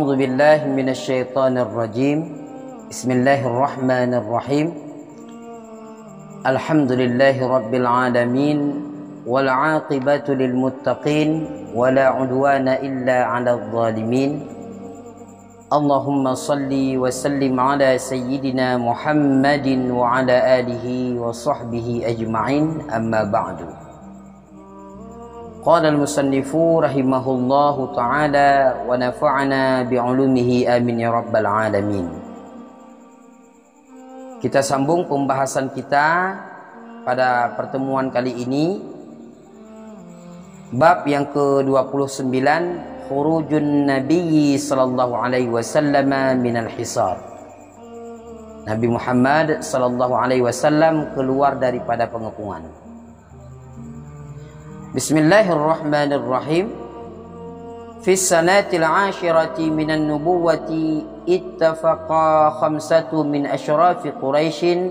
أعوذ بالله من الشيطان الرجيم. بسم الله الرحمن الرحيم. الحمد لله رب العالمين والعاقبة للمتقين ولا عدوان إلا على الظالمين. اللهم صل وسلم على سيدنا محمد وعلى آله وصحبه أجمعين. أما بعد. قال المصنف رحمه الله تعالى ونفعنا بعلومه آمين يا رب العالمين. Kita sambung pembahasan kita pada pertemuan kali ini, bab yang ke-29, khurujun Nabi sallallahu alaihi wasallam minal hisar. Nabi Muhammad sallallahu alaihi wasallam keluar daripada pengepungan. Bismillahirrahmanirrahim. Fi sanatil 'ashirati minan nubuwati ittafaqa khamsatu min asyrafi Quraisy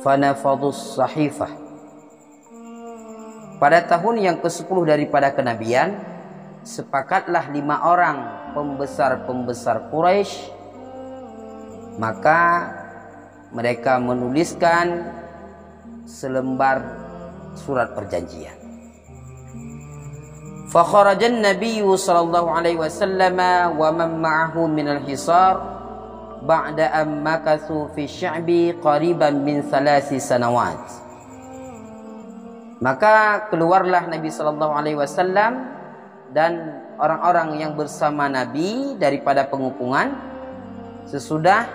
fanafadus sahifah. Pada tahun yang ke-10 daripada kenabian, sepakatlah 5 orang pembesar-pembesar Quraisy, maka mereka menuliskan selembar surat perjanjian. Fakharajan Nabi sallallahu alaihi wasallam wa man ma'ahu min al-hisar ba'da an makathu fi sya'bi qariban min 3 sanawat. Maka keluarlah Nabi sallallahu alaihi wasallam dan orang-orang yang bersama Nabi daripada pengepungan sesudah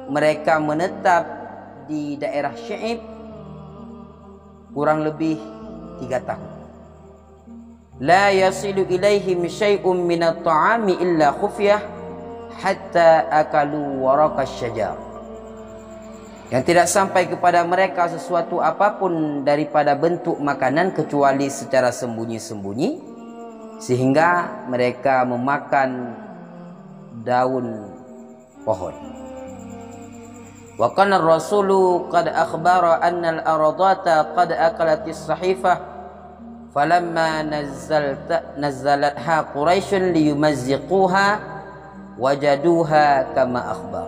mereka menetap di daerah Sya'ib kurang lebih 3 tahun. La yasilu ilaihim syai'un minat ta'ami illa khufyah hatta akalu warakas syajar. Yang tidak sampai kepada mereka sesuatu apapun daripada bentuk makanan kecuali secara sembunyi-sembunyi, sehingga mereka memakan daun pohon. Wa kana ar-rasulu qad akhbara anna al-aradata qad akalatis sahifah falamma nazzalatha Quraisyun liyumazziquha wajaduha kama akhbar.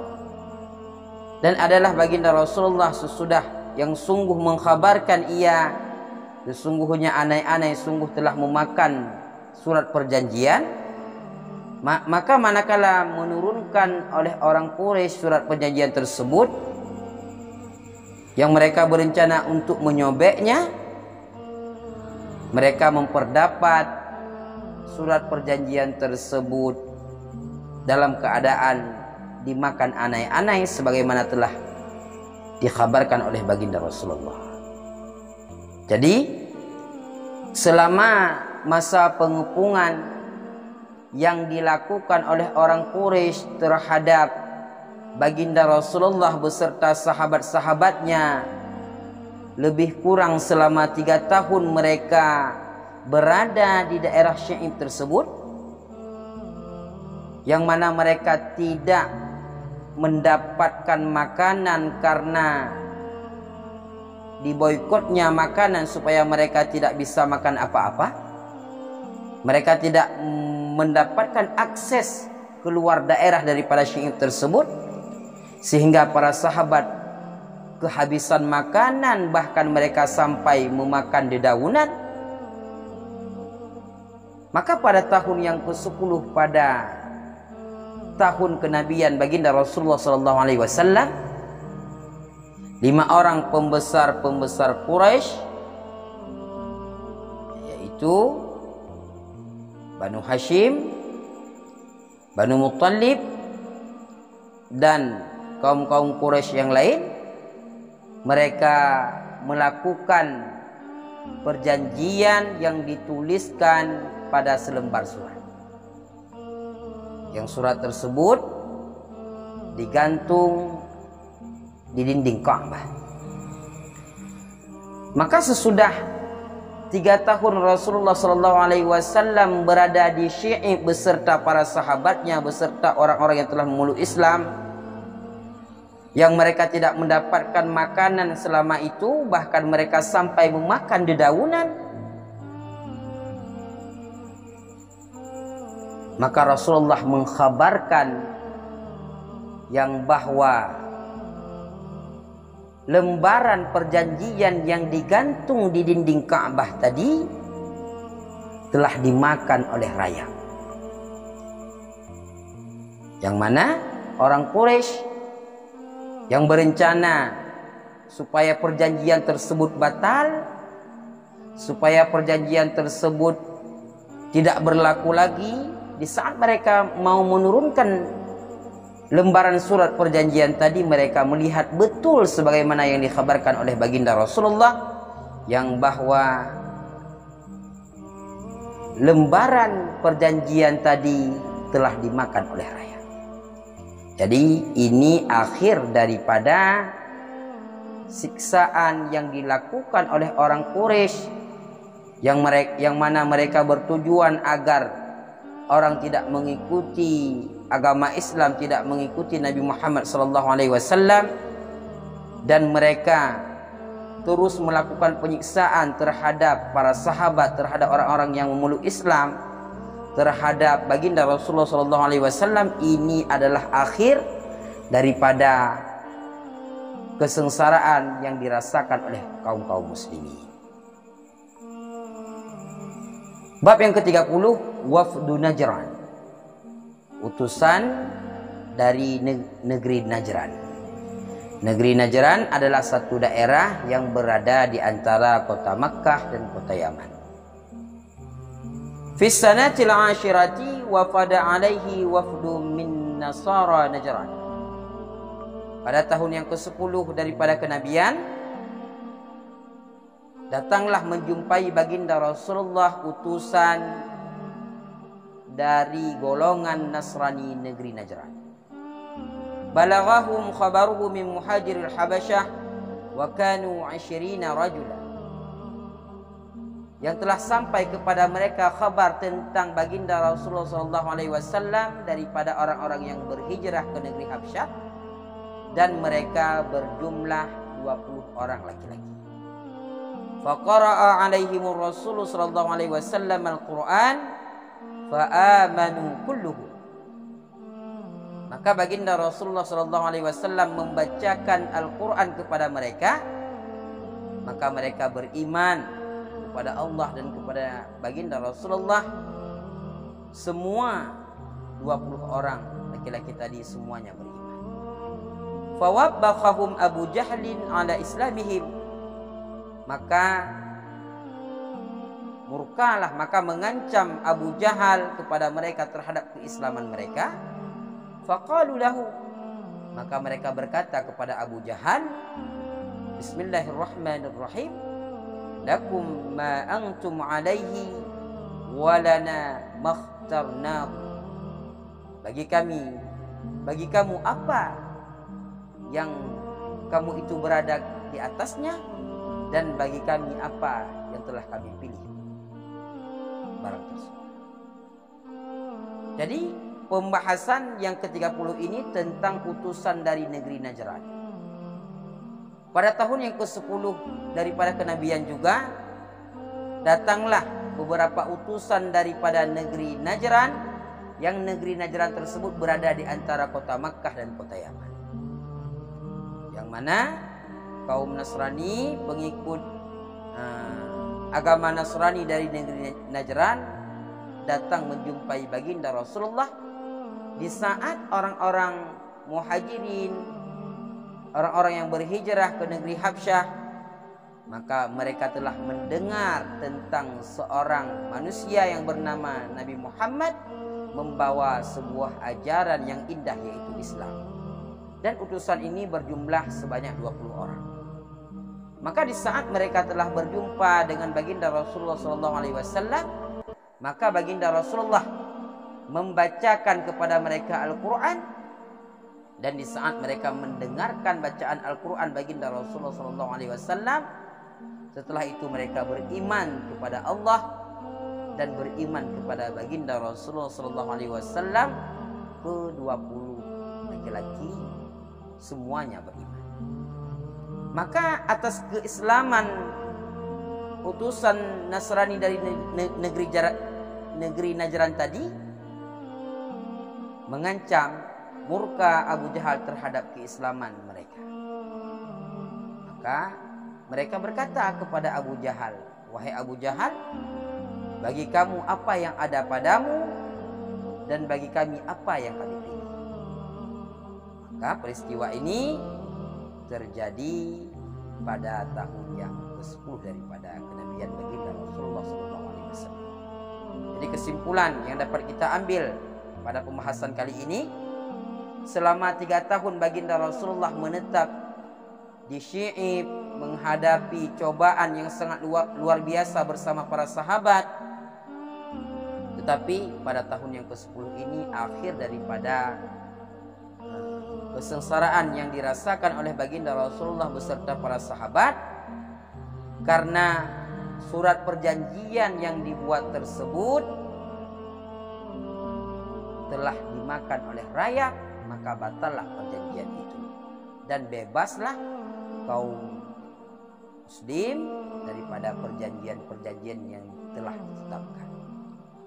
Dan adalah baginda Rasulullah sesudah yang sungguh mengkhabarkan ia sesungguhnya anai-anai sungguh telah memakan surat perjanjian, maka manakala menurunkan oleh orang Quraisy surat perjanjian tersebut yang mereka berencana untuk menyobeknya, mereka memperdapat surat perjanjian tersebut dalam keadaan dimakan anai-anai sebagaimana telah dikhabarkan oleh baginda Rasulullah. Jadi selama masa pengepungan yang dilakukan oleh orang Quraisy terhadap baginda Rasulullah beserta sahabat-sahabatnya, lebih kurang selama 3 tahun mereka berada di daerah Sya'ib tersebut, yang mana mereka tidak mendapatkan makanan karena diboikotnya makanan supaya mereka tidak bisa makan apa-apa. Mereka tidak mendapatkan akses keluar daerah daripada Sya'ib tersebut, sehingga para sahabat kehabisan makanan, bahkan mereka sampai memakan dedaunan. Maka pada tahun yang ke-10 pada tahun kenabian baginda Rasulullah sallallahu alaihi wasallam, 5 orang pembesar-pembesar Quraisy, yaitu Banu Hashim, Banu Muttalib dan kaum-kaum Quraisy yang lain, mereka melakukan perjanjian yang dituliskan pada selembar surat. Yang surat tersebut digantung di dinding Ka'bah. Maka sesudah 3 tahun Rasulullah SAW berada di Sya'ib beserta para sahabatnya, beserta orang-orang yang telah memeluk Islam, yang mereka tidak mendapatkan makanan selama itu, bahkan mereka sampai memakan dedaunan, Maka Rasulullah mengkhabarkan yang bahwa lembaran perjanjian yang digantung di dinding Ka'bah tadi telah dimakan oleh raya. Yang mana orang Quraisy yang berencana supaya perjanjian tersebut batal, supaya perjanjian tersebut tidak berlaku lagi, di saat mereka mau menurunkan lembaran surat perjanjian tadi, mereka melihat betul sebagaimana yang dikhabarkan oleh baginda Rasulullah, yang bahwa lembaran perjanjian tadi telah dimakan oleh raya. Jadi ini akhir daripada siksaan yang dilakukan oleh orang Quraisy yang mana mereka bertujuan agar orang tidak mengikuti agama Islam, tidak mengikuti Nabi Muhammad SAW, dan mereka terus melakukan penyiksaan terhadap para sahabat, terhadap orang-orang yang memeluk Islam, terhadap baginda Rasulullah SAW. Ini adalah akhir daripada kesengsaraan yang dirasakan oleh kaum muslimin. Bab yang ke-30, Wafdu Najran, utusan dari negeri Najran. Negeri Najran adalah satu daerah yang berada di antara kota Makkah dan kota Yaman. Fi sanatil ashirati wafada alaihi wafdu min Nasara Najran. Pada tahun yang ke-10 daripada kenabian, datanglah menjumpai baginda Rasulullah utusan dari golongan Nasrani negeri Najran. Balaghahum khabaruhu min muhajiril Habasyah wa kanu 20 rajulan. Yang telah sampai kepada mereka kabar tentang baginda Rasulullah SAW daripada orang-orang yang berhijrah ke negeri Habsyah, dan mereka berjumlah 20 orang laki-laki. Faqara'a alaihimur Rasulullah SAW al-Quran fa'amanu kulluhu. Maka baginda Rasulullah SAW membacakan Al-Quran kepada mereka, maka mereka beriman kepada Allah dan kepada baginda Rasulullah. Semua 20 orang laki-laki tadi semuanya beriman. Fawabbahum Abu Jahlin ala islamihim. Maka murkalah, maka mengancam Abu Jahal kepada mereka terhadap keislaman mereka. Faqalu lahu, maka mereka berkata kepada Abu Jahal, Bismillahirrahmanirrahim, lakum ma antum alaihi walana makhtarnahu. Bagi kamu apa yang kamu itu berada di atasnya, dan bagi kami apa yang telah kami pilih barang tersebut. Jadi pembahasan yang ke-30 ini tentang utusan dari negeri Najran. Pada tahun yang ke-10 daripada kenabian juga, datanglah beberapa utusan daripada negeri Najran, yang negeri Najran tersebut berada di antara kota Makkah dan kota Yaman. Yang mana kaum Nasrani, pengikut agama Nasrani dari negeri Najran, datang menjumpai baginda Rasulullah di saat orang-orang muhajirin, orang-orang yang berhijrah ke negeri Habsyah, maka mereka telah mendengar tentang seorang manusia yang bernama Nabi Muhammad membawa sebuah ajaran yang indah, yaitu Islam. Dan utusan ini berjumlah sebanyak 20 orang. Maka di saat mereka telah berjumpa dengan baginda Rasulullah SAW, maka baginda Rasulullah membacakan kepada mereka Al-Quran. Dan di saat mereka mendengarkan bacaan Al-Quran baginda Rasulullah SAW, setelah itu mereka beriman kepada Allah dan beriman kepada baginda Rasulullah SAW. Ke-20 laki-laki semuanya beriman. Maka atas keislaman utusan Nasrani dari negeri Najran tadi, mengancam murka Abu Jahal terhadap keislaman mereka. Maka mereka berkata kepada Abu Jahal, "Wahai Abu Jahal, bagi kamu apa yang ada padamu, dan bagi kami apa yang kami pilih." Maka peristiwa ini terjadi pada tahun yang ke-10 daripada kenabian baginda Rasulullah SAW. Jadi kesimpulan yang dapat kita ambil pada pembahasan kali ini, selama 3 tahun baginda Rasulullah menetap di Syi'ib menghadapi cobaan yang sangat luar biasa bersama para sahabat. Tetapi pada tahun yang ke-10 ini akhir daripada kesengsaraan yang dirasakan oleh baginda Rasulullah beserta para sahabat, karena surat perjanjian yang dibuat tersebut telah dimakan oleh rakyat, maka batallah perjanjian itu dan bebaslah kaum muslim daripada perjanjian-perjanjian yang telah ditetapkan.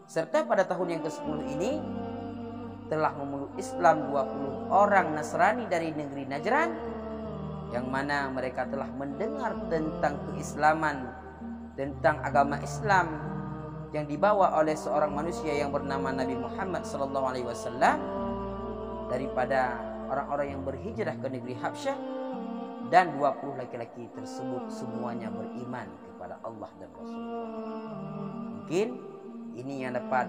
Serta pada tahun yang ke-10 ini telah memeluk Islam 20 orang Nasrani dari negeri Najran, yang mana mereka telah mendengar tentang keislaman, tentang agama Islam yang dibawa oleh seorang manusia yang bernama Nabi Muhammad SAW daripada orang-orang yang berhijrah ke negeri Habsyah, dan 20 laki-laki tersebut semuanya beriman kepada Allah dan Rasulullah. Mungkin ini yang dapat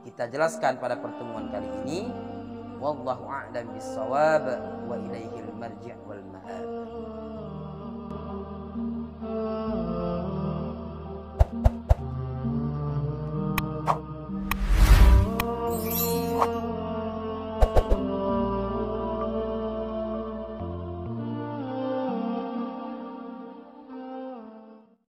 kita jelaskan pada pertemuan kali ini. Wallahu a'lam bissawab wa ilaihil marji' wal ma'ab.